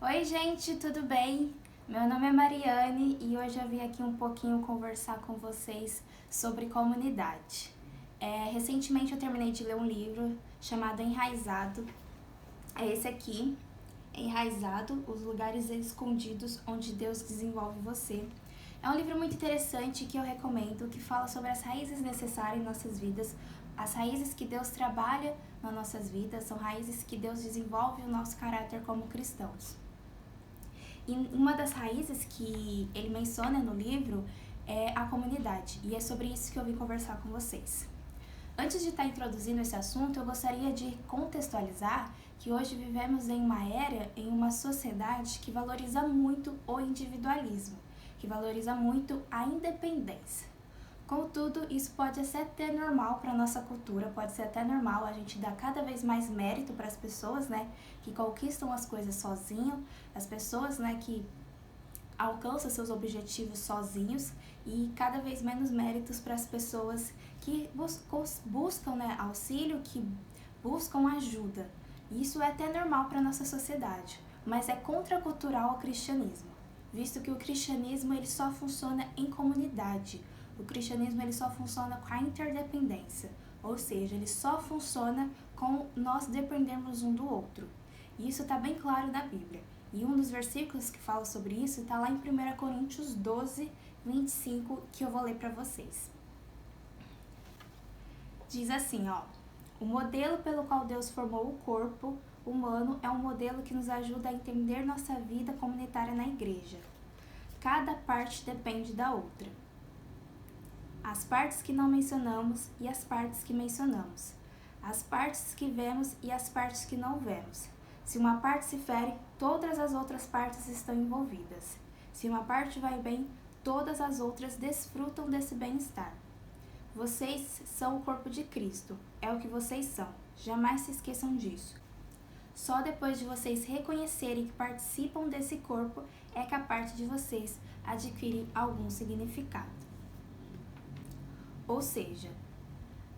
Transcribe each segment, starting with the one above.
Oi gente, tudo bem? Meu nome é Mariane e hoje eu vim aqui um pouquinho conversar com vocês sobre comunidade. Recentemente eu terminei de ler um livro chamado Enraizado. É esse aqui, Enraizado, os lugares escondidos onde Deus desenvolve você. É um livro muito interessante que eu recomendo, que fala sobre as raízes necessárias em nossas vidas, as raízes que Deus trabalha nas nossas vidas, são raízes que Deus desenvolve o nosso caráter como cristãos. E uma das raízes que ele menciona no livro é a comunidade, e é sobre isso que eu vim conversar com vocês. Antes de estar introduzindo esse assunto, eu gostaria de contextualizar que hoje vivemos em uma era, em uma sociedade que valoriza muito o individualismo, que valoriza muito a independência. Contudo, isso pode ser até normal para a nossa cultura, pode ser até normal a gente dar cada vez mais mérito para as pessoas, né, que conquistam as coisas sozinho, as pessoas, né, que alcançam seus objetivos sozinhos e cada vez menos méritos para as pessoas que buscam, né, auxílio, que buscam ajuda. Isso é até normal para a nossa sociedade, mas é contracultural ao cristianismo, visto que o cristianismo ele só funciona em comunidade. O cristianismo ele só funciona com a interdependência, ou seja, ele só funciona com nós dependermos um do outro. E isso está bem claro na Bíblia. E um dos versículos que fala sobre isso está lá em 1 Coríntios 12, 25, que eu vou ler para vocês. Diz assim, ó: o modelo pelo qual Deus formou o corpo humano é um modelo que nos ajuda a entender nossa vida comunitária na igreja. Cada parte depende da outra. As partes que não mencionamos e as partes que mencionamos. As partes que vemos e as partes que não vemos. Se uma parte se fere, todas as outras partes estão envolvidas. Se uma parte vai bem, todas as outras desfrutam desse bem-estar. Vocês são o corpo de Cristo, é o que vocês são. Jamais se esqueçam disso. Só depois de vocês reconhecerem que participam desse corpo é que a parte de vocês adquire algum significado. Ou seja,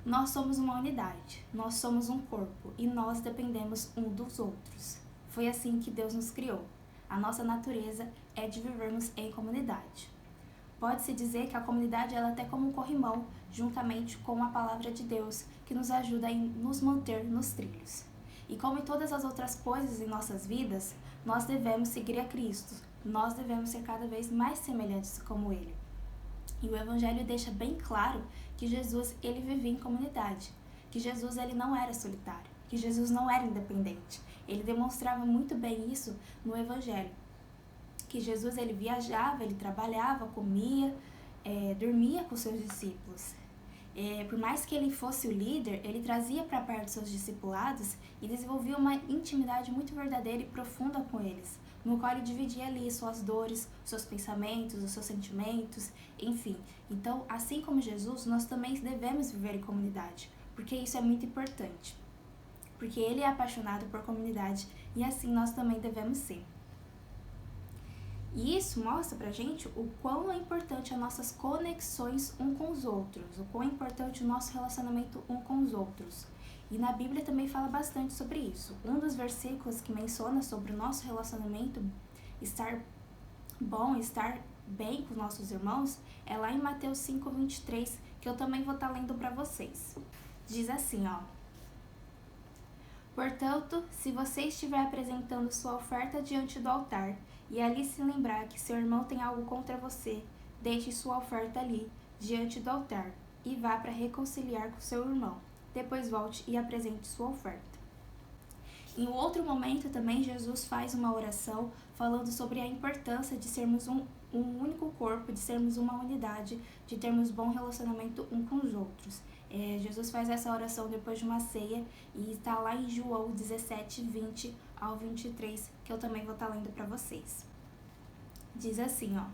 nós somos uma unidade, nós somos um corpo e nós dependemos um dos outros. Foi assim que Deus nos criou. A nossa natureza é de vivermos em comunidade. Pode-se dizer que a comunidade ela é até como um corrimão, juntamente com a palavra de Deus, que nos ajuda a nos manter nos trilhos. E como em todas as outras coisas em nossas vidas, nós devemos seguir a Cristo, nós devemos ser cada vez mais semelhantes como Ele. E o Evangelho deixa bem claro que Jesus ele vivia em comunidade, que Jesus ele não era solitário, que Jesus não era independente. Ele demonstrava muito bem isso no Evangelho, que Jesus ele viajava, ele trabalhava, comia, dormia com seus discípulos. Por mais que ele fosse o líder, ele trazia para perto dos seus discipulados e desenvolvia uma intimidade muito verdadeira e profunda com eles, no qual ele dividia ali suas dores, seus pensamentos, os seus sentimentos, enfim. Então, assim como Jesus, nós também devemos viver em comunidade, porque isso é muito importante. Porque ele é apaixonado por comunidade e assim nós também devemos ser. E isso mostra pra gente o quão é importante as nossas conexões um com os outros, o quão é importante o nosso relacionamento um com os outros. E na Bíblia também fala bastante sobre isso. Um dos versículos que menciona sobre o nosso relacionamento estar bom, estar bem com nossos irmãos, é lá em Mateus 5:23, que eu também vou estar lendo para vocês. Diz assim, ó: portanto, se você estiver apresentando sua oferta diante do altar, e ali se lembrar que seu irmão tem algo contra você, deixe sua oferta ali, diante do altar, e vá para reconciliar com seu irmão. Depois volte e apresente sua oferta. Em um outro momento também, Jesus faz uma oração falando sobre a importância de sermos um único corpo, de sermos uma unidade, de termos bom relacionamento um com os outros. Jesus faz essa oração depois de uma ceia e está lá em João 17, 20 ao 23, que eu também vou estar lendo para vocês. Diz assim, ó: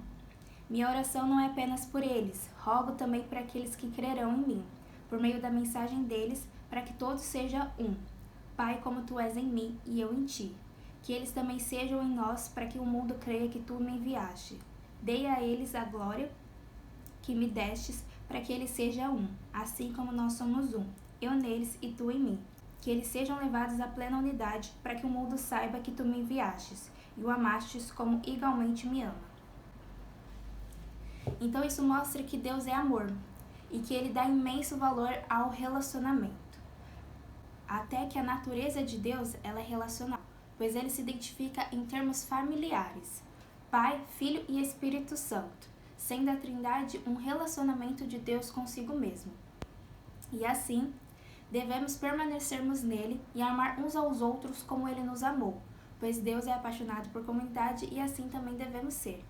minha oração não é apenas por eles, rogo também por aqueles que crerão em mim, por meio da mensagem deles, para que todos sejam um. Pai, como tu és em mim e eu em ti, que eles também sejam em nós, para que o mundo creia que tu me enviaste. Dei a eles a glória que me destes, para que eles sejam um, assim como nós somos um, eu neles e tu em mim. Que eles sejam levados à plena unidade, para que o mundo saiba que tu me enviastes, e o amastes como igualmente me ama. Então isso mostra que Deus é amor e que ele dá imenso valor ao relacionamento. Até que a natureza de Deus ela é relacional, pois ele se identifica em termos familiares, Pai, Filho e Espírito Santo, sendo a Trindade um relacionamento de Deus consigo mesmo. E assim, devemos permanecermos nele e amar uns aos outros como ele nos amou, pois Deus é apaixonado por comunidade e assim também devemos ser.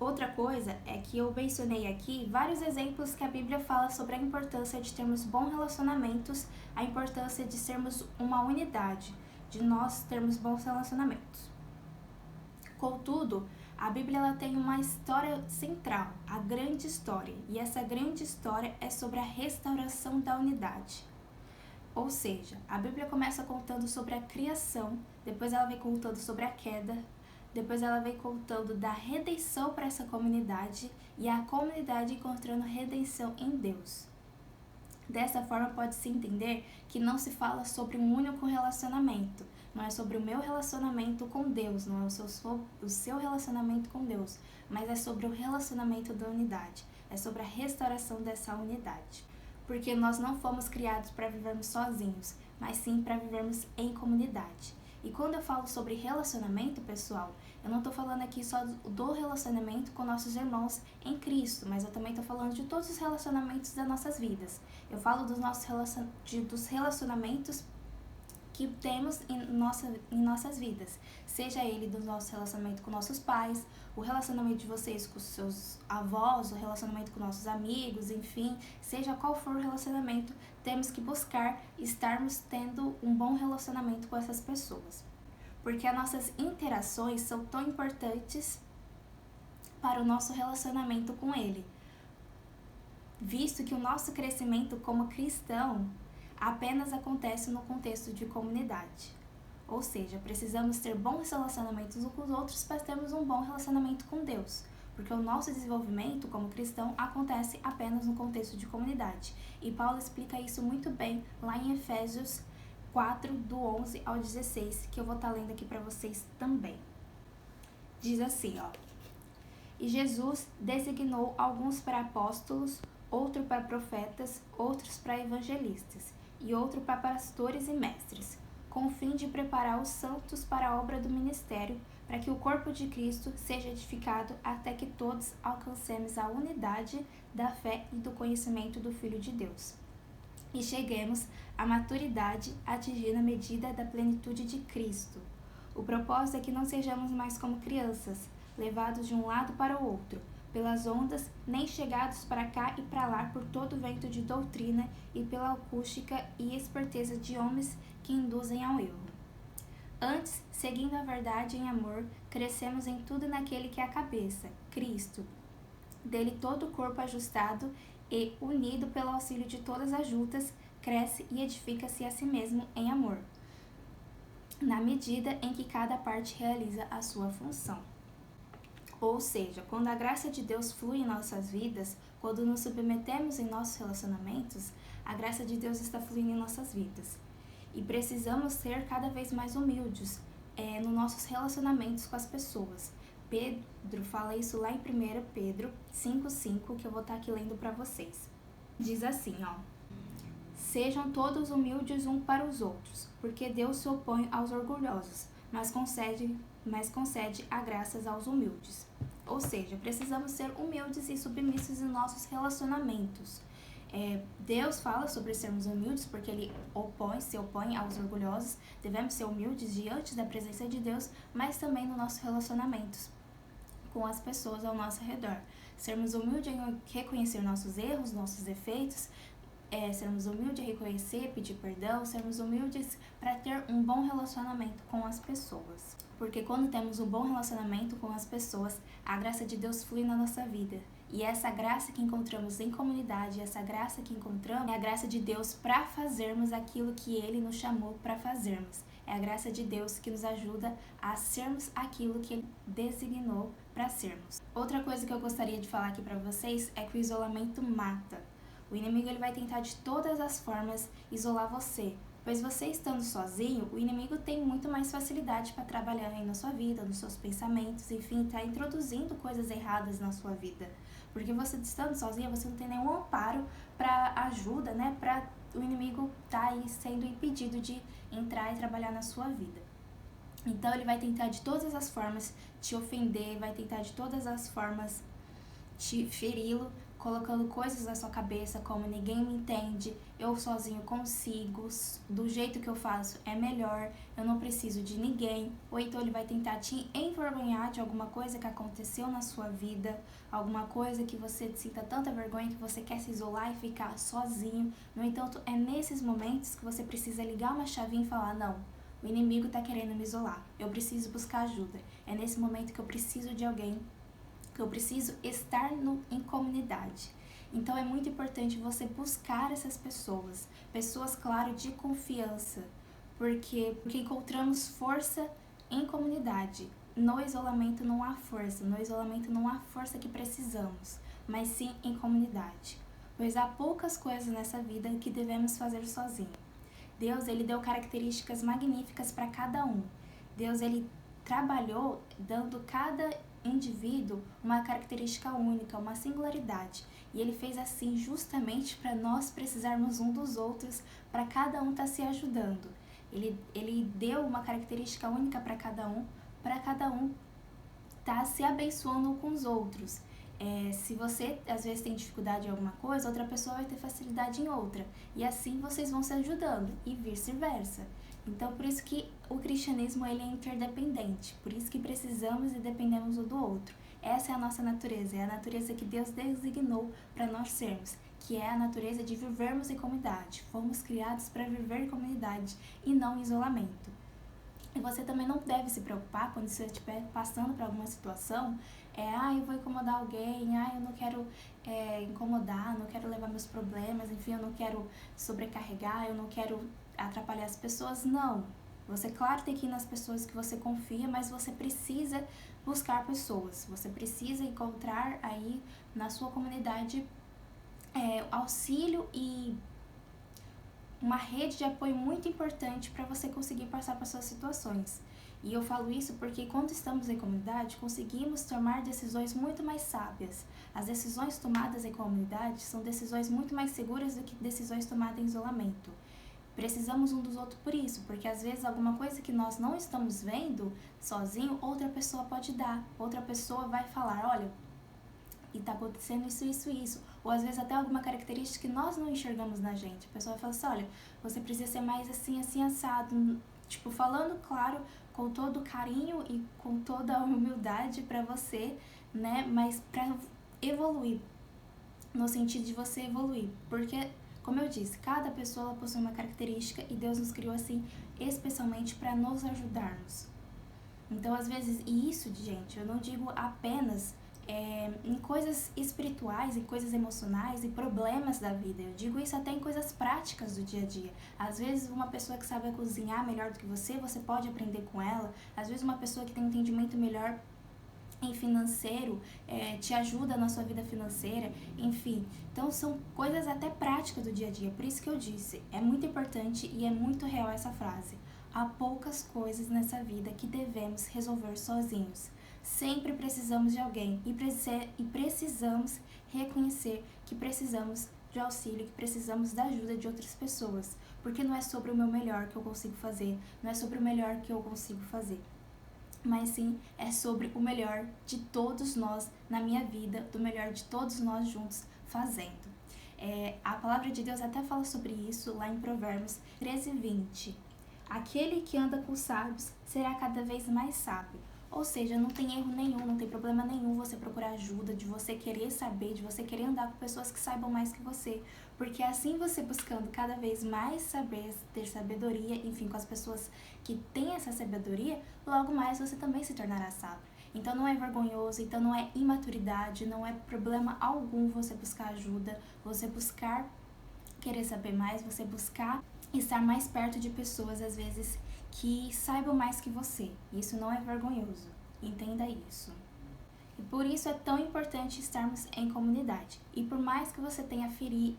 Outra coisa é que eu mencionei aqui vários exemplos que a Bíblia fala sobre a importância de termos bons relacionamentos, a importância de sermos uma unidade, de nós termos bons relacionamentos. Contudo, a Bíblia ela tem uma história central, a grande história, e essa grande história é sobre a restauração da unidade. Ou seja, a Bíblia começa contando sobre a criação, depois ela vem contando sobre a queda, depois ela vem contando da redenção para essa comunidade e a comunidade encontrando redenção em Deus. Dessa forma, pode-se entender que não se fala sobre um único relacionamento, não é sobre o meu relacionamento com Deus, não é o seu relacionamento com Deus, mas é sobre o relacionamento da unidade, é sobre a restauração dessa unidade. Porque nós não fomos criados para vivermos sozinhos, mas sim para vivermos em comunidade. E quando eu falo sobre relacionamento, pessoal, eu não estou falando aqui só do relacionamento com nossos irmãos em Cristo, mas eu também estou falando de todos os relacionamentos das nossas vidas. Eu falo dos relacionamentos que temos em nossas vidas, seja ele do nosso relacionamento com nossos pais, o relacionamento de vocês com seus avós, o relacionamento com nossos amigos, enfim, seja qual for o relacionamento, temos que buscar estarmos tendo um bom relacionamento com essas pessoas, porque as nossas interações são tão importantes para o nosso relacionamento com ele, visto que o nosso crescimento como cristão apenas acontece no contexto de comunidade. Ou seja, precisamos ter bons relacionamentos uns com os outros para termos um bom relacionamento com Deus, porque o nosso desenvolvimento como cristão acontece apenas no contexto de comunidade. E Paulo explica isso muito bem lá em Efésios 4, do 11 ao 16, que eu vou estar lendo aqui para vocês também. Diz assim, ó: E Jesus designou alguns para apóstolos, outro para profetas, outros para evangelistas, e outro para pastores e mestres, com o fim de preparar os santos para a obra do ministério, para que o corpo de Cristo seja edificado até que todos alcancemos a unidade da fé e do conhecimento do Filho de Deus, e cheguemos à maturidade, atingindo a medida da plenitude de Cristo. O propósito é que não sejamos mais como crianças, levados de um lado para o outro, pelas ondas, nem chegados para cá e para lá por todo vento de doutrina e pela acústica e esperteza de homens que induzem ao erro. Antes, seguindo a verdade em amor, crescemos em tudo naquele que é a cabeça, Cristo. Dele todo o corpo ajustado e, unido pelo auxílio de todas as juntas, cresce e edifica-se a si mesmo em amor, na medida em que cada parte realiza a sua função. Ou seja, quando a graça de Deus flui em nossas vidas, quando nos submetemos em nossos relacionamentos, a graça de Deus está fluindo em nossas vidas. E precisamos ser cada vez mais humildes nos nossos relacionamentos com as pessoas. Pedro fala isso lá em 1 Pedro 5,5, que eu vou estar aqui lendo para vocês. Diz assim, ó: Sejam todos humildes uns para os outros, porque Deus se opõe aos orgulhosos, mas concede a graças aos humildes. Ou seja, precisamos ser humildes e submissos em nossos relacionamentos. Deus fala sobre sermos humildes porque Ele se opõe aos orgulhosos. Devemos ser humildes diante da presença de Deus, mas também nos nossos relacionamentos com as pessoas ao nosso redor. Sermos humildes em reconhecer nossos erros, nossos defeitos, sermos humildes em reconhecer, pedir perdão, sermos humildes para ter um bom relacionamento com as pessoas. Porque quando temos um bom relacionamento com as pessoas, a graça de Deus flui na nossa vida. E essa graça que encontramos em comunidade, essa graça que encontramos é a graça de Deus para fazermos aquilo que Ele nos chamou para fazermos. É a graça de Deus que nos ajuda a sermos aquilo que Ele designou para sermos. Outra coisa que eu gostaria de falar aqui para vocês é que o isolamento mata. O inimigo ele vai tentar de todas as formas isolar você, Pois você estando sozinho, o inimigo tem muito mais facilidade para trabalhar aí na sua vida, nos seus pensamentos, enfim, tá introduzindo coisas erradas na sua vida. Porque você estando sozinha, você não tem nenhum amparo para ajuda, né? Para o inimigo tá aí sendo impedido de entrar e trabalhar na sua vida. Então ele vai tentar de todas as formas te ofender, vai tentar de todas as formas te feri-lo, colocando coisas na sua cabeça como ninguém me entende, eu sozinho consigo, do jeito que eu faço é melhor, eu não preciso de ninguém. Ou então ele vai tentar te envergonhar de alguma coisa que aconteceu na sua vida, alguma coisa que você sinta tanta vergonha que você quer se isolar e ficar sozinho. No entanto, é nesses momentos que você precisa ligar uma chavinha e falar: não, o inimigo está querendo me isolar, eu preciso buscar ajuda. É nesse momento que eu preciso de alguém, que eu preciso estar em comunidade. Então é muito importante você buscar essas pessoas, claro, de confiança, porque encontramos força em comunidade. No isolamento não há força, que precisamos, mas sim em comunidade, pois há poucas coisas nessa vida que devemos fazer sozinho. Deus, ele deu características magníficas para cada um. Deus, ele trabalhou dando cada indivíduo uma característica única, uma singularidade. E ele fez assim justamente para nós precisarmos um dos outros, para cada um estar se ajudando. Ele deu uma característica única para cada um estar se abençoando com os outros. Se você às vezes tem dificuldade em alguma coisa, outra pessoa vai ter facilidade em outra. E assim vocês vão se ajudando e vice-versa. Então, por isso que o cristianismo ele é interdependente, por isso que precisamos e dependemos um do outro. Essa é a nossa natureza, é a natureza que Deus designou para nós sermos, que é a natureza de vivermos em comunidade. Fomos criados para viver em comunidade e não em isolamento. E você também não deve se preocupar quando você estiver passando por alguma situação, eu vou incomodar alguém, eu não quero incomodar, não quero levar meus problemas, enfim, eu não quero sobrecarregar, eu não quero atrapalhar as pessoas. Não, você claro tem que ir nas pessoas que você confia, mas você precisa buscar pessoas, você precisa encontrar aí na sua comunidade auxílio e uma rede de apoio muito importante para você conseguir passar por suas situações. E eu falo isso porque quando estamos em comunidade, conseguimos tomar decisões muito mais sábias. As decisões tomadas em comunidade são decisões muito mais seguras do que decisões tomadas em isolamento. Precisamos um dos outros por isso, porque às vezes alguma coisa que nós não estamos vendo sozinho, outra pessoa pode dar. Outra pessoa vai falar: olha, e tá acontecendo isso. Ou às vezes até alguma característica que nós não enxergamos na gente. A pessoa fala assim: olha, você precisa ser mais assim, assado. Tipo, falando, claro, com todo carinho e com toda a humildade pra você, né? Mas pra evoluir, no sentido de você evoluir. Porque, como eu disse, cada pessoa possui uma característica e Deus nos criou assim, especialmente para nos ajudarmos. Então, às vezes, e isso, gente, eu não digo apenas em coisas espirituais, em coisas emocionais e problemas da vida. Eu digo isso até em coisas práticas do dia a dia. Às vezes uma pessoa que sabe cozinhar melhor do que você pode aprender com ela. Às vezes uma pessoa que tem um entendimento melhor em financeiro te ajuda na sua vida financeira, enfim. Então são coisas até práticas do dia a dia. Por isso que eu disse, é muito importante e é muito real essa frase. Há poucas coisas nessa vida que devemos resolver sozinhos. Sempre precisamos de alguém e precisamos reconhecer que precisamos de auxílio, que precisamos da ajuda de outras pessoas, porque não é sobre o meu melhor que eu consigo fazer, não é sobre o melhor que eu consigo fazer, mas sim é sobre o melhor de todos nós na minha vida, do melhor de todos nós juntos fazendo. A palavra de Deus até fala sobre isso lá em Provérbios 13:20. Aquele que anda com sábios será cada vez mais sábio. Ou seja, não tem erro nenhum, não tem problema nenhum você procurar ajuda, de você querer saber, de você querer andar com pessoas que saibam mais que você. Porque assim você buscando cada vez mais saber, ter sabedoria, enfim, com as pessoas que têm essa sabedoria, logo mais você também se tornará sábio. Então não é vergonhoso, então não é imaturidade, não é problema algum você buscar ajuda, você buscar querer saber mais, você buscar estar mais perto de pessoas, às vezes, que saibam mais que você. Isso não é vergonhoso. Entenda isso. E por isso é tão importante estarmos em comunidade. E por mais que você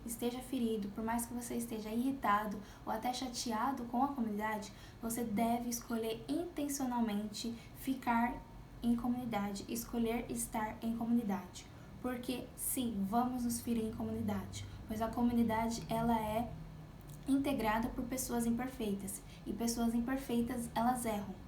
esteja ferido, por mais que você esteja irritado ou até chateado com a comunidade, você deve escolher intencionalmente ficar em comunidade, escolher estar em comunidade. Porque sim, vamos nos ferir em comunidade, pois a comunidade ela é integrada por pessoas imperfeitas, e pessoas imperfeitas elas erram.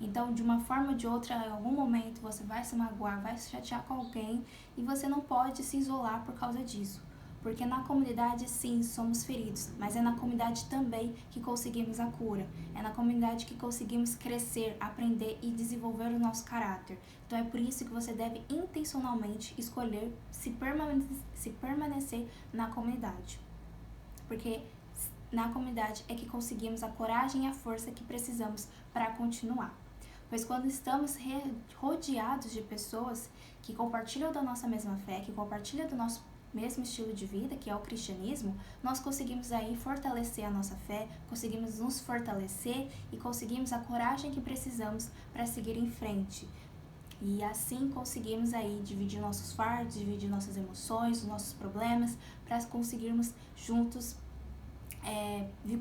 Então, de uma forma ou de outra, em algum momento você vai se magoar, vai se chatear com alguém, e você não pode se isolar por causa disso. Porque na comunidade, sim, somos feridos, mas é na comunidade também que conseguimos a cura. É na comunidade que conseguimos crescer, aprender e desenvolver o nosso caráter. Então é por isso que você deve intencionalmente escolher se permanecer na comunidade. Porque na comunidade é que conseguimos a coragem e a força que precisamos para continuar. Pois quando estamos rodeados de pessoas que compartilham da nossa mesma fé, que compartilham do nosso mesmo estilo de vida, que é o cristianismo, nós conseguimos aí fortalecer a nossa fé, conseguimos nos fortalecer e conseguimos a coragem que precisamos para seguir em frente. E assim conseguimos aí dividir nossos fardos, dividir nossas emoções, os nossos problemas, para conseguirmos juntos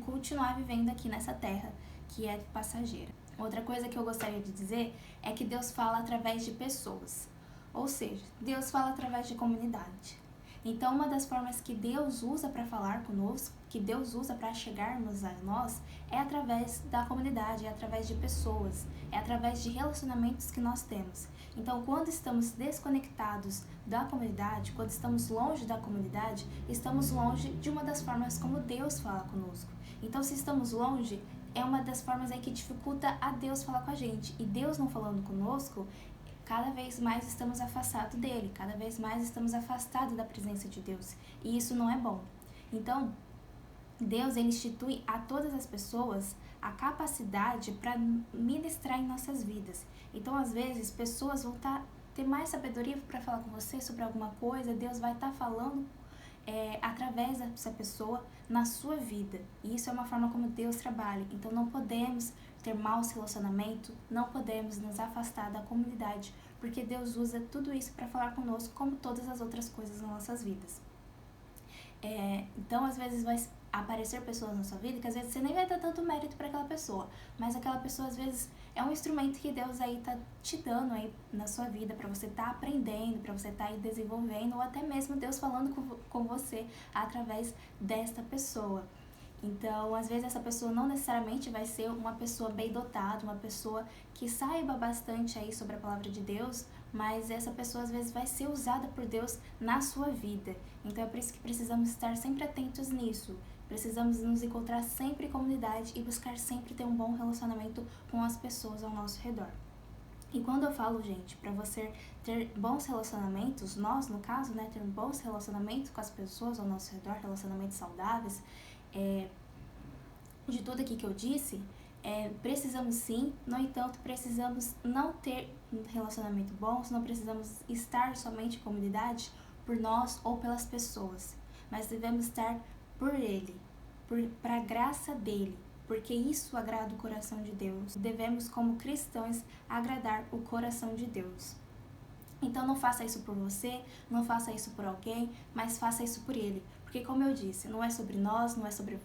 continuar vivendo aqui nessa terra que é passageira. Outra coisa que eu gostaria de dizer é que Deus fala através de pessoas, ou seja, Deus fala através de comunidade. Então, uma das formas que Deus usa para falar conosco, que Deus usa para chegarmos a nós, é através da comunidade, é através de pessoas, é através de relacionamentos que nós temos. Então, quando estamos desconectados da comunidade, quando estamos longe da comunidade, estamos longe de uma das formas como Deus fala conosco. Então, se estamos longe, é uma das formas aí que dificulta a Deus falar com a gente. E Deus não falando conosco, cada vez mais estamos afastados dele, cada vez mais estamos afastados da presença de Deus. E isso não é bom. Então, Deus ele institui a todas as pessoas a capacidade para ministrar em nossas vidas. Então, às vezes, pessoas vão ter mais sabedoria para falar com você sobre alguma coisa, Deus vai estar falando através dessa pessoa na sua vida. E isso é uma forma como Deus trabalha. Então, não podemos ter maus relacionamentos, não podemos nos afastar da comunidade, porque Deus usa tudo isso para falar conosco, como todas as outras coisas nas nossas vidas. Então, às vezes vai aparecer pessoas na sua vida que às vezes você nem vai dar tanto mérito para aquela pessoa, mas aquela pessoa às vezes é um instrumento que Deus aí tá te dando aí na sua vida para você estar aprendendo, para você estar aí desenvolvendo, ou até mesmo Deus falando com você através desta pessoa. Então, às vezes essa pessoa não necessariamente vai ser uma pessoa bem dotada, uma pessoa que saiba bastante aí sobre a palavra de Deus, mas essa pessoa às vezes vai ser usada por Deus na sua vida. Então é por isso que precisamos estar sempre atentos nisso. Precisamos nos encontrar sempre em comunidade e buscar sempre ter um bom relacionamento com as pessoas ao nosso redor. E quando eu falo, gente, para você ter bons relacionamentos, nós, no caso, né, ter bons relacionamentos com as pessoas ao nosso redor, relacionamentos saudáveis, de tudo aqui que eu disse, precisamos sim, no entanto, precisamos não ter um relacionamento bom, não precisamos estar somente em comunidade por nós ou pelas pessoas, mas devemos estar por Ele, para a graça dEle, porque isso agrada o coração de Deus. Devemos, como cristãos, agradar o coração de Deus. Então não faça isso por você, não faça isso por alguém, mas faça isso por Ele. Porque como eu disse, não é sobre nós, não é sobre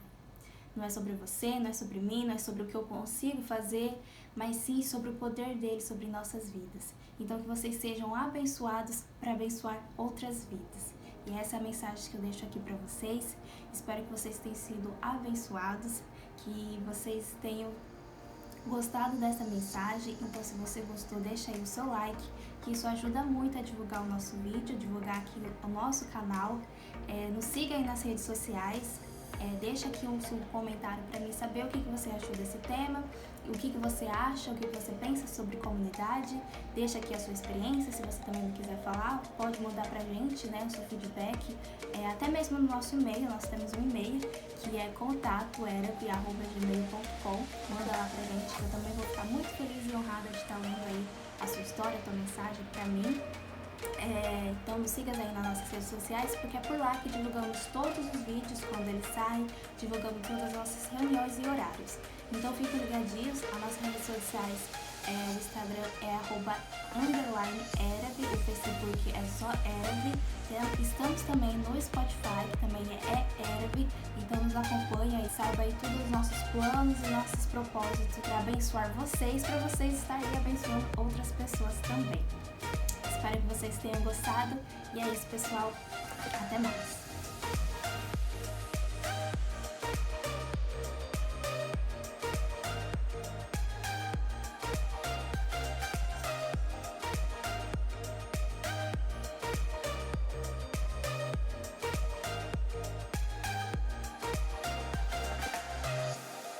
você, não é sobre mim, não é sobre o que eu consigo fazer, mas sim sobre o poder dele sobre nossas vidas. Então que vocês sejam abençoados para abençoar outras vidas. E essa é a mensagem que eu deixo aqui para vocês. Espero que vocês tenham sido abençoados, que vocês tenham gostado dessa mensagem. Então se você gostou, deixa aí o seu like, que isso ajuda muito a divulgar o nosso vídeo, a divulgar aqui o nosso canal. Nos siga aí nas redes sociais. Deixa aqui um comentário para mim saber o que você achou desse tema, o que você acha, o que você pensa sobre comunidade. Deixa aqui a sua experiência, se você também não quiser falar, pode mandar pra gente, né, o seu feedback, até mesmo no nosso e-mail. Nós temos um e-mail que é contatoerap@gmail.com. Manda lá pra gente, que eu também vou ficar muito feliz e honrada de estar lendo aí a sua história, a tua mensagem pra mim. Então nos siga aí nas nossas redes sociais, porque é por lá que divulgamos todos os vídeos quando eles saem, divulgamos todas as nossas reuniões e horários. Então fiquem ligadinhos, as nossas redes sociais o Instagram é @_Erab, o Facebook é só Erab. Estamos também no Spotify, que também é Erab, então nos acompanha e saiba aí todos os nossos planos e nossos propósitos para abençoar vocês, para vocês estarem abençoando outras pessoas também. Espero que vocês tenham gostado e é isso, pessoal. Até mais!